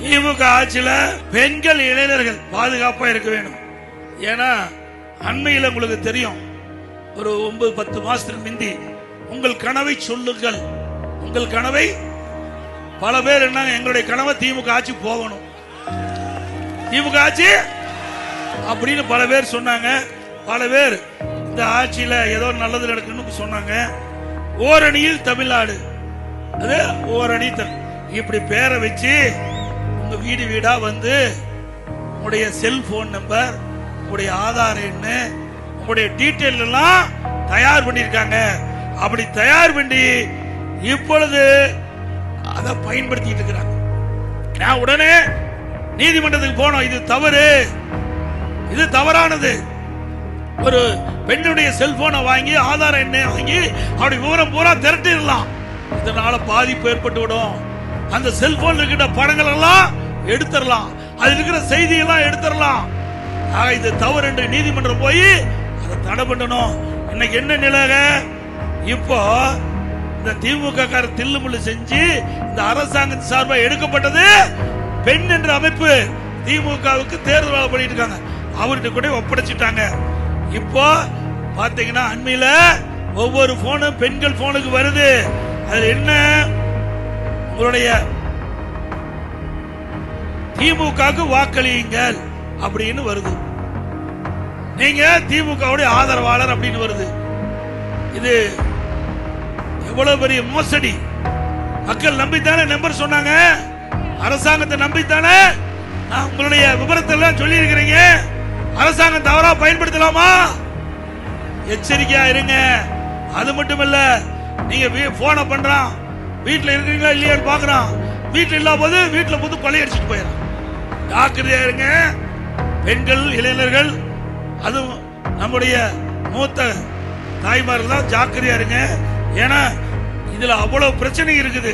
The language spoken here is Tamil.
திமுக ஆட்சியில பெண்கள் இளைஞர்கள் பாதுகாப்பா இருக்க வேணும். ஏன்னா அண்மையில் உங்களுக்கு தெரியும், ஒரு 9-10 மாசத்துக்கு முந்தி உங்கள் கனவை சொல்லுங்கள், உங்கள் கனவை. பல பேர் என்ன, எங்களுடைய கனவை திமுக ஆட்சி போகணும், திமுக ஆட்சி அப்படின்னு பல பேர் சொன்னாங்க. பல பேர் இந்த ஆட்சியில ஏதோ நல்லது நடக்கணும்னு சொன்னாங்க. ஓரணியில் தமிழ்நாடு, அது ஓரணி இப்படி பேரை வச்சு உங்க வீடு வீடா வந்து உங்களுடைய செல்போன் நம்பர், உங்களுடைய ஆதார் எண், உங்களுடைய டீட்டெயில் எல்லாம் தயார் பண்ணிருக்காங்க. அப்படி தயார் பண்ணி இப்பொழுது அதை பயன்படுத்திட்டு இருக்கிறாங்க. நான் உடனே நீதிமன்றத்துக்கு போனோம். இது தவறு, இது தவறானது. ஒரு பெண்ணுடைய செல்போனை வாங்கி ஆதார எண்ணை வாங்கி அப்படி விவரம் பூரா திரட்டிடலாம். இதனால பாதிப்பு ஏற்பட்டு விடும். அந்த செல்போன் இருக்கிற படங்கள் எல்லாம் எடுத்துடலாம், அது இருக்கிற செய்தி எல்லாம் எடுத்துடலாம். இது தவறு என்று நீதிமன்றம் போய் அதை தடை பண்ணணும். இன்னைக்கு என்ன நிலைக, இப்போ இந்த திமுக கார தில்லுமுள்ளு செஞ்சு இந்த அரசாங்கத்தின் சார்பாக எடுக்கப்பட்டது பெண் என்ற அமைப்பு திமுகவுக்கு தேர்தல் வேலை பண்ணிட்டு இருக்காங்க, அவர்கிட்ட கூட ஒப்படைச்சிட்டாங்க. இப்போ பாத்தீங்கன்னா அண்மையில ஒவ்வொரு போனும் பெண்கள் போனுக்கு வருது. அது என்ன, உங்களுடைய திமுகவுக்கு வாக்களியுங்கள் அப்படின்னு வருது, நீங்க திமுகவுடைய ஆதரவாளர் அப்படின்னு வருது. இது எவ்வளவு பெரிய மோசடி. மக்கள் நம்பித்தானே நம்பர் சொன்னாங்க, அரசாங்கத்தை நம்பித்தானே உங்களுடைய விவரத்தை எல்லாம் சொல்லி இருக்கிறீங்க. அரசாங்கம் தவறா பயன்படுத்தலாமா? எச்சரிக்கையா இருங்க. அது மட்டும் இல்ல, நீங்க போன பண்றான், வீட்டுல இருக்கீங்களா இல்லையான்னு பாக்குறான், வீட்டுல இல்லாத போது வீட்டுல புது கொள்ளையடிச்சிட்டு போயிடறான். ஜாக்கிரதையா இருங்க பெண்கள், இளைஞர்கள், அதுவும் நம்முடைய மூத்த தாய்மார்கள் தான் ஜாக்கிரதையா இருங்க. ஏன்னா இதுல அவ்வளவு பிரச்சனை இருக்குது.